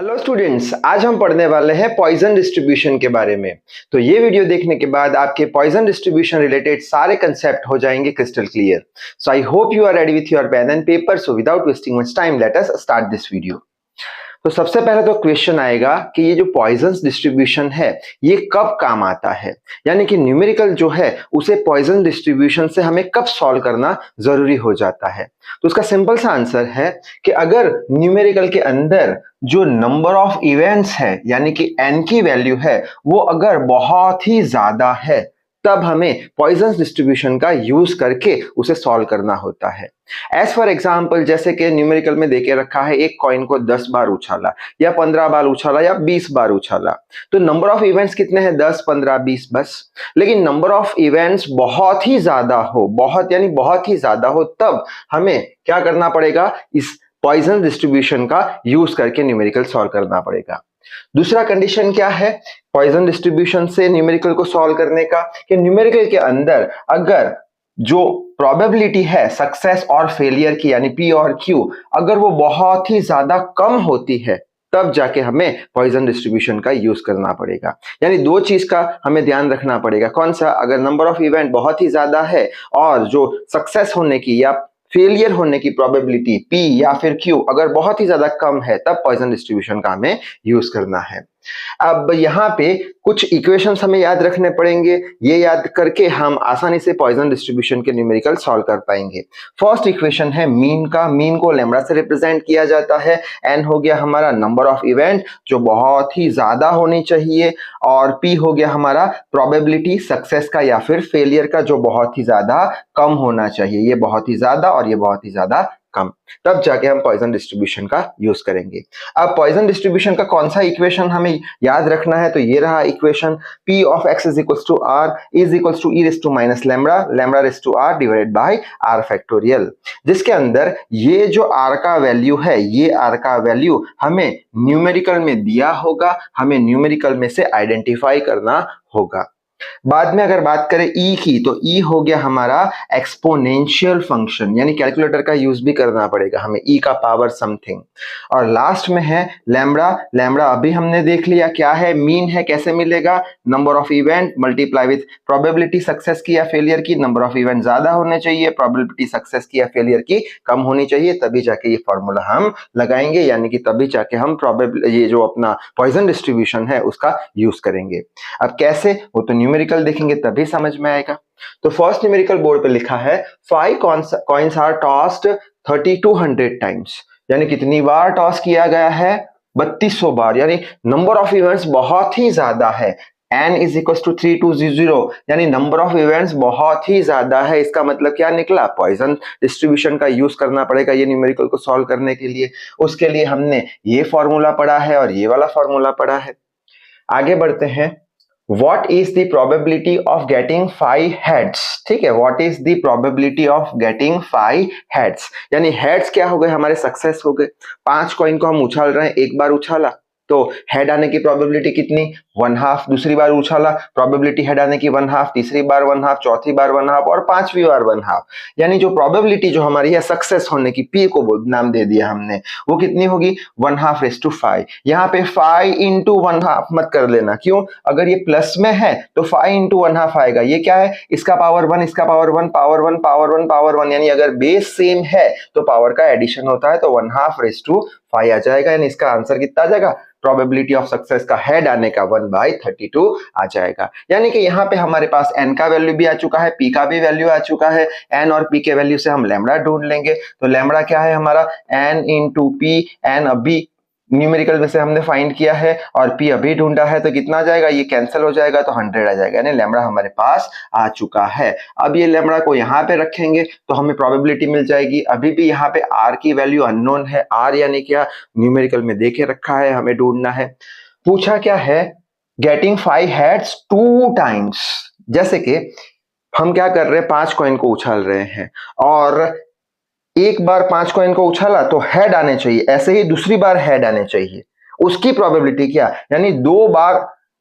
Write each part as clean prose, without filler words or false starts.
Hello students, आज हम पढ़ने वाले हैं पॉइजन डिस्ट्रीब्यूशन के बारे में। तो ये वीडियो देखने के बाद आपके पॉइजन डिस्ट्रीब्यूशन रिलेटेड सारे कंसेप्ट हो जाएंगे crystal clear. So I hope you are ready with your pen and paper. So without wasting much time let us start this video. तो सबसे पहले तो क्वेश्चन आएगा कि ये जो पॉइजन डिस्ट्रीब्यूशन है ये कब काम आता है, यानी कि न्यूमेरिकल जो है उसे पॉइजन डिस्ट्रीब्यूशन से हमें कब सॉल्व करना जरूरी हो जाता है। तो उसका सिंपल सा आंसर है कि अगर न्यूमेरिकल के अंदर जो नंबर ऑफ इवेंट्स है यानी कि n की वैल्यू है वो अगर बहुत ही ज्यादा है तब हमें पॉइजन डिस्ट्रीब्यूशन का यूज करके उसे सॉल्व करना होता है। एज फॉर एग्जाम्पल, जैसे कि न्यूमेरिकल में देके रखा है एक कॉइन को 10 बार उछाला या 15 बार उछाला या 20 बार उछाला, तो नंबर ऑफ इवेंट्स कितने हैं? 10, 15, 20 बस। लेकिन नंबर ऑफ इवेंट्स बहुत ही ज्यादा हो, बहुत यानी बहुत ही ज्यादा हो, तब हमें क्या करना पड़ेगा? इस पॉइजन डिस्ट्रीब्यूशन का यूज करके न्यूमेरिकल सॉल्व करना पड़ेगा। दूसरा कंडीशन क्या है पॉइजन डिस्ट्रीब्यूशन से न्यूमेरिकल को सॉल्व करने का? कि न्यूमेरिकल के अंदर अगर जो प्रोबेबिलिटी है सक्सेस और फेलियर की यानी P और Q अगर वो बहुत ही ज्यादा कम होती है तब जाके हमें पॉइजन डिस्ट्रीब्यूशन का यूज करना पड़ेगा। यानी दो चीज का हमें ध्यान रखना पड़ेगा। कौन सा? अगर नंबर ऑफ इवेंट बहुत ही ज्यादा है और जो सक्सेस होने की या फेलियर होने की प्रोबेबिलिटी P या फिर Q अगर बहुत ही ज्यादा कम है तब पॉइजन डिस्ट्रीब्यूशन का हमें यूज करना है। अब यहाँ पे कुछ इक्वेशंस हमें याद रखने पड़ेंगे, ये याद करके हम आसानी से पॉइजन डिस्ट्रीब्यूशन के न्यूमेरिकल सॉल्व कर पाएंगे। फर्स्ट इक्वेशन है मीन का। मीन को लैम्ब्डा से रिप्रेजेंट किया जाता है। एन हो गया हमारा नंबर ऑफ इवेंट जो बहुत ही ज्यादा होनी चाहिए, और पी हो गया हमारा प्रोबेबिलिटी सक्सेस का या फिर फेलियर का जो बहुत ही ज्यादा कम होना चाहिए। ये बहुत ही ज्यादा और ये बहुत ही ज्यादा कम, तब जाके हम पॉइजन डिस्ट्रीब्यूशन का यूज करेंगे। अब पॉइजन डिस्ट्रीब्यूशन का कौन सा इक्वेशन हमें याद रखना है? तो ये रहा equation, P of x is equals to R is equals to e raised to minus lambda, lambda raised to R divided by R factorial, जिसके अंदर ये जो R का वैल्यू है, ये R का वैल्यू हमें न्यूमेरिकल में दिया होगा, हमें न्यूमेरिकल में से आइडेंटिफाई करना होगा। बाद में अगर बात करें E की, तो E हो गया हमारा एक्सपोनेंशियल फंक्शन, यानी कैलकुलेटर का यूज भी करना पड़ेगा हमें, E का पावर समथिंग। और लास्ट में है लैम्ब्डा। लैम्ब्डा अभी हमने देख लिया क्या है, मीन है। कैसे मिलेगा? Number of event multiply with probability success की या फेलियर की। नंबर ऑफ इवेंट ज्यादा होने चाहिए, प्रोबेबिलिटी सक्सेस की या फेलियर की कम होनी चाहिए, तभी जाके ये फॉर्मूला हम लगाएंगे, यानी कि तभी जाके हम ये जो अपना पॉइजन डिस्ट्रीब्यूशन है उसका यूज करेंगे। अब कैसे, वो तो न्यूमेरिकल देखेंगे तभी समझ में आएगा। तो फर्स्ट न्यूमेरिकल बोर्ड पे लिखा है 5 कॉइन्स आर टॉस्ड 3200 टाइम्स, यानी कितनी बार टॉस किया गया है? 3200 बार, यानी नंबर ऑफ इवेंट्स बहुत ही ज्यादा है। n is equals to 3200, यानी नंबर ऑफ इवेंट्स बहुत ही ज्यादा है। इसका मतलब क्या निकला? पॉइजन डिस्ट्रीब्यूशन का यूज करना पड़ेगा ये न्यूमेरिकल को सॉल्व करने के लिए। उसके लिए हमने ये फॉर्मूला पढ़ा है और ये वाला फॉर्मूला पढ़ा है। आगे बढ़ते हैं। What is the probability of getting 5 heads? ठीक है, What is the probability of getting 5 heads? यानी heads क्या हो गए? हमारे सक्सेस हो गए। 5 कॉइन को हम उछाल रहे हैं, एक बार उछाला तो हेड आने की प्रोबेबिलिटी कितनी? 1/2। दूसरी बार उछाला, प्रोबेबिलिटी हेड आने की 1/2, तीसरी बार 1/2, चौथी बार 1/2 और पांचवी बार 1/2। यानी जो प्रोबेबिलिटी जो हमारी है सक्सेस होने की, P को नाम दे दिया हमने, वो कितनी होगी? 1/2/5। यहाँ पे 5 into 1/2 मत कर लेना, क्यों? अगर ये प्लस में है तो 5 into 1/2 आएगा। ये क्या है? इसका पावर 1, इसका पावर 1, पावर 1, पावर 1, पावर 1, यानी अगर बेस सेम है तो पावर का एडिशन होता है, तो 1/2/5 आ जाएगा। यानी इसका आंसर कितना आ जाएगा? प्रोबेबिलिटी ऑफ सक्सेस का हेड आने का 1/32 आ जाएगा। यानी कि यहाँ पे हमारे पास n का वैल्यू भी आ चुका है, p का भी वैल्यू आ चुका है। n और p के वैल्यू से हम लैम्ब्डा ढूंढ लेंगे। तो लैम्ब्डा क्या है हमारा? n into p। n अभी न्यूमेरिकल में से हमने फाइंड किया है और p अभी ढूंढा है, तो कितना आ जाएगा? ये कैंसिल हो जाएगा तो 100 आ जाएगा, यानी लैम्ब्डा हमारे पास आ चुका है। अब ये लैम्ब्डा को यहाँ पे रखेंगे तो हमें प्रोबेबिलिटी मिल जाएगी। अभी भी यहाँ पे r की वैल्यू अननोन है। r यानी क्या? न्यूमेरिकल में देखे रखा है, हमें ढूंढना है। पूछा क्या है? Getting 5 heads 2 times. जैसे कि हम क्या कर रहे हैं, 5 कॉइन को उछाल रहे हैं और एक बार 5 कॉइन को उछाला तो हेड आने चाहिए, ऐसे ही दूसरी बार हेड आने चाहिए। उसकी प्रोबेबिलिटी क्या? यानी 2 बार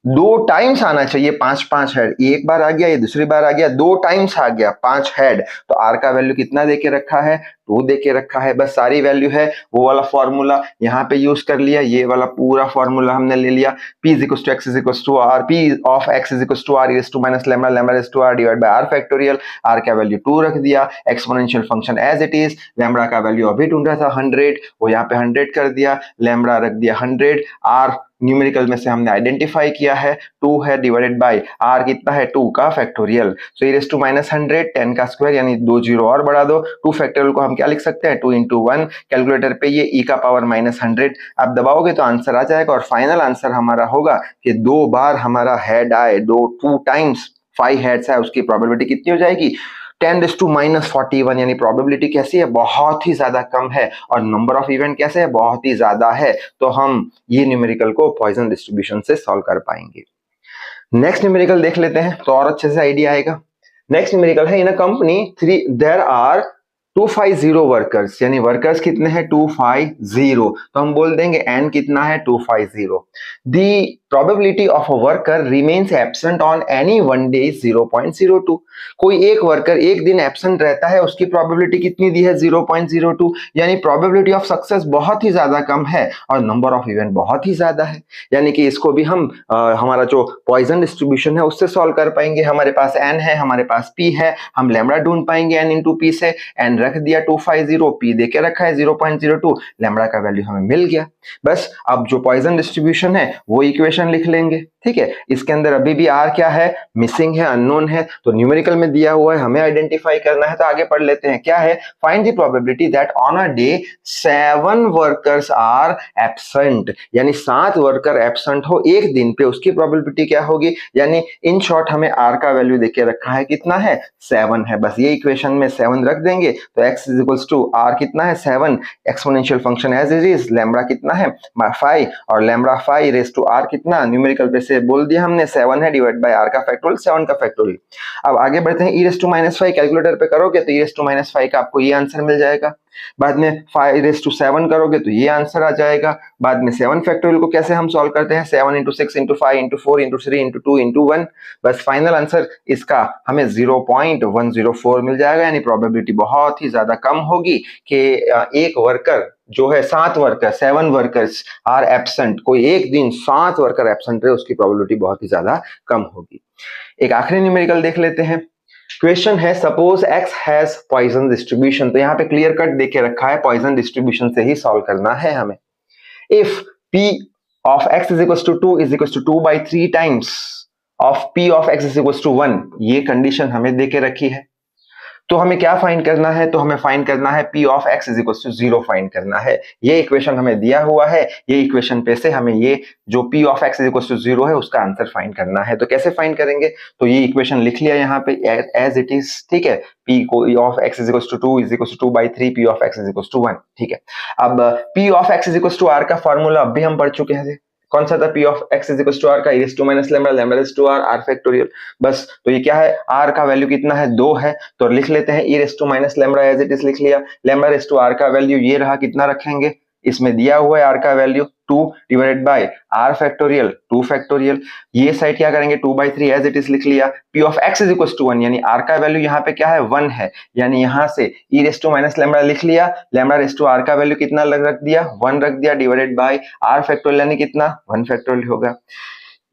दो टाइम्स आना चाहिए, 5 हेड, एक बार आ गया, ये दूसरी बार आ गया, दो टाइम्स आ गया 5 हेड, तो आर का वैल्यू कितना देके रखा है, 2 देके रखा है। बस सारी वैल्यू है वो वाला फॉर्मूला यहाँ पे यूज कर लिया, ये वाला पूरा फॉर्मूला हमने ले लिया, p is equal to x is equal to r, p of x is equal to r e to minus lambda, lambda is to r divide by r factorial, r का value 2 रख दिया, exponential function as it is, lambda का value अभी ढूंढ रहा था 100, वो यहाँ पे 100 कर दिया, लैम्डा रख दिया 100, r न्यूमेरिकल में से हमने आइडेंटिफाई किया है 2 है, डिवाइडेड बाय r कितना है 2 का factorial, so e raise to minus 100, 10 का स्क्वायर यानी 2 जीरो और बढ़ा दो, 2 फैक्टोरियल को हम क्या लिख सकते हैं 2 into 1, कैलकुलेटर पे ये e का पावर माइनस 100 आप दबाओगे तो आंसर आ जाएगा, और फाइनल आंसर हमारा होगा कि 2 बार हमारा हेड आए, 2 टाइम्स 5 हेड्स है, उसकी प्रोबेबिलिटी कितनी हो जाएगी 10⁻41, यानी प्रोबेबिलिटी कैसी है, बहुत ही ज्यादा कम है, और नंबर ऑफ इवेंट कैसे है, बहुत ही ज्यादा है, तो हम ये न्यूमेरिकल को पॉइजन डिस्ट्रीब्यूशन से सॉल्व कर पाएंगे। नेक्स्ट न्यूमेरिकल देख लेते हैं तो और अच्छे से आइडिया आएगा। नेक्स्ट न्यूमेरिकल है, in a company there are 250 workers, यानी वर्कर्स कितने हैं 250, तो हम बोल देंगे n कितना है 250, the probability of a worker remains absent on any one day 0.02, कोई एक वर्कर एक दिन एब्सेंट रहता है, उसकी प्रोबेबिलिटी कितनी दी है 0.02, यानी प्रोबेबिलिटी ऑफ सक्सेस बहुत ही ज्यादा कम है और नंबर ऑफ इवेंट बहुत ही ज्यादा है, यानी कि इसको भी हम हमारा जो पॉइजन डिस्ट्रीब्यूशन है उससे सॉल्व कर पाएंगे। हमारे पास n है, हमारे पास p है, हम लैम्डा ढूंढ पाएंगे n इंटू p से, n रख दिया 250, p देके रखा है 0.02, लैम्डा का वैल्यू हमें मिल गया। बस अब जो पॉइजन डिस्ट्रीब्यूशन है वो इक्वेशन लिख लेंगे, ठीक है। इसके अंदर अभी भी r क्या है, मिसिंग है, अननोन है, तो न्यूमेरिकल में दिया हुआ है, हमें आइडेंटिफाई करना है, तो आगे पढ़ लेते हैं। क्या है, find the probability that on a day 7 workers are absent, यानी 7 वर्कर एब्सेंट हो एक दिन पे, उसकी प्रोबेबिलिटी क्या होगी, यानी इन शॉर्ट हमें r का वैल्यू देके रखा है, कितना है 7 है, बस ये इक्वेशन में 7 रख देंगे, तो x is equals to r कितना है 7, exponential function as it is, lambda कितना है 5, और लैम्डा 5 रेज़ टू r कितना, न्यूमेरिकल पे से बोल दिया हमने 7 है, डिवाइड बाय r का फैक्टोरियल 7 का फैक्टोरियल। अब आगे बढ़ते हैं, e raise to minus 5 calculator पे करोगे तो e रेज़ टू माइनस 5 का आपको ये आंसर मिल जाएगा, बाद में 5 रेज़ टू 7 करोगे तो ये आंसर आ जाएगा, बाद में 7 फैक्टोरियल को कैसे हम सॉल्व करते हैं 7 into 6 into 5 into 4 into 3 into 2 into 1, बस फाइनल आंसर इसका हमें 0.104 मिल जाएगा, यानी प्रोबेबिलिटी बहुत ही ज्यादा कम होगी कि एक वर्कर जो है 7 वर्कर्स आर एब्सेंट, कोई एक दिन 7 वर्कर एब्सेंट रहे, उसकी प्रोबेबिलिटी बहुत ही ज्यादा कम होगी। एक आखिरी न्यूमेरिकल देख लेते हैं। क्वेश्चन है, suppose x has Poisson distribution, तो यहाँ पे क्लियर कट देके रखा है, पॉइजन डिस्ट्रीब्यूशन से ही सॉल्व करना है हमें। If p of x is equal to 2 is equal to 2/3 times of p of x is equal to 1, ये कंडीशन हमें देके रखी है, तो हमें क्या फाइंड करना है, तो हमें फाइंड करना है p of x is equal to 0 find करना है। ये इक्वेशन हमें दिया हुआ है, ये इक्वेशन पे से हमें ये जो p of x is equal to 0 है उसका आंसर फाइंड करना है। तो कैसे फाइंड करेंगे, तो ये इक्वेशन लिख लिया यहाँ पे एज इट इज, ठीक है, p को of x is equal to 2 is equal to 2/3 p of x is equal to 1, ठीक है। अब p of x is equal to r का फॉर्मूला अब भी हम पढ़ चुके हैं, कौन सा था, p of x is equal to r का e raise to minus lambda, lambda raise to r, r factorial, बस। तो ये क्या है, r का वैल्यू कितना है 2 है, तो लिख लेते हैं e raise to minus lambda as it is लिख लिया, लैम्डा रेज़ टू r का वैल्यू ये रहा, कितना रखेंगे, इसमें दिया हुआ है r का value 2 divided by r factorial 2 factorial, ये साइड क्या करेंगे 2/3 एज इट इज लिख लिया, p of x is equal to 1, यानी r का वैल्यू यहाँ पे क्या है 1 है, यानी यहाँ से e raise to minus lambda लिख लिया, लैम्डा रेज़ टू r का वैल्यू कितना रख दिया 1 रख दिया, डिवाइडेड बाय r फैक्टोरियल, यानी कितना 1 फैक्टोरियल होगा।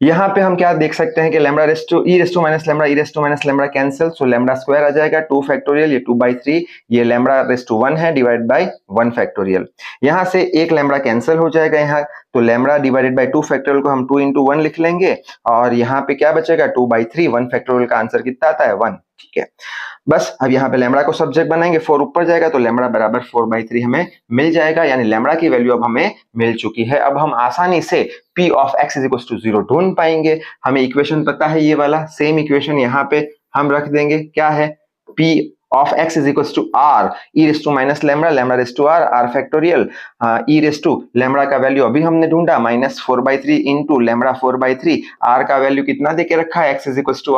यहाँ पे हम क्या देख सकते हैं कि lambda raise to e raise to minus lambda, e raise to minus lambda cancel, so lambda square आ जाएगा 2 फैक्टोरियल, ये 2/3, ये लैम्डा रेज़ टू 1 है, डिवाइड बाय 1 फैक्टोरियल, यहाँ से एक लैम्डा कैंसिल हो जाएगा यहाँ, तो लैम्डा डिवाइडेड बाय 2 फैक्टोरियल को हम 2 इंटू 1 लिख लेंगे, और यहाँ पे क्या बचेगा 2/3, 1 फैक्टोरियल का आंसर कितना आता है 1, ठीक है। बस अब यहाँ पे लैम्डा को सब्जेक्ट बनाएंगे, 4 ऊपर जाएगा तो लैम्डा बराबर 4/3 हमें मिल जाएगा, यानी लैम्डा की वैल्यू अब हमें मिल चुकी है। अब हम आसानी से p of x is equal to 0 ढूंढ पाएंगे, हमें इक्वेशन पता है ये वाला, सेम इक्वेशन यहाँ पे हम रख देंगे, क्या है p of x is equals to r e raised to minus lambda lambda raised to r factorial e raised to lambda का वैल्यू अभी हमने ढूंढा -4/3 into lambda 4/3 r का वैल्यू कितना देके रखा है x is equals to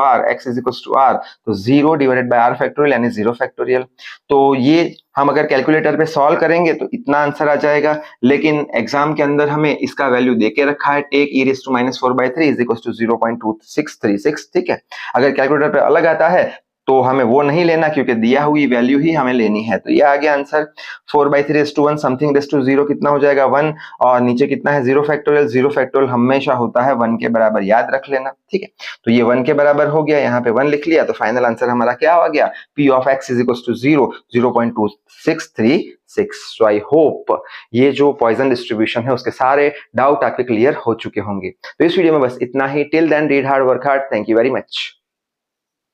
r तो 0 divided by r factorial यानी 0 factorial। तो ये हम अगर कैलकुलेटर पे सॉल्व करेंगे तो इतना आंसर आ जाएगा, लेकिन एग्जाम के अंदर हमें इसका वैल्यू देके रखा है take e raised to -4/3 is equals to 0.2636। ठीक है, अगर कैलकुलेटर पे अलग आता है तो हमें वो नहीं लेना, क्योंकि दिया हुई वैल्यू ही हमें लेनी है। तो ये आ गया आंसर 4/3 समथिंग रेस टू 0 कितना हो जाएगा 1, और नीचे कितना है 0 फैक्टोरियल। 0 फैक्टोरियल हमेशा होता है 1 के बराबर, याद रख लेना। ठीक है, तो ये 1 के बराबर हो गया, यहाँ पे 1 लिख लिया, तो फाइनल आंसर हमारा क्या आ गया, p of x is equals to 0.2636। So I hope ये जो पॉइजन डिस्ट्रीब्यूशन है उसके सारे डाउट आपके क्लियर हो चुके होंगे। तो इस वीडियो में बस इतना ही। Till then read hard work hard. Thank you very much.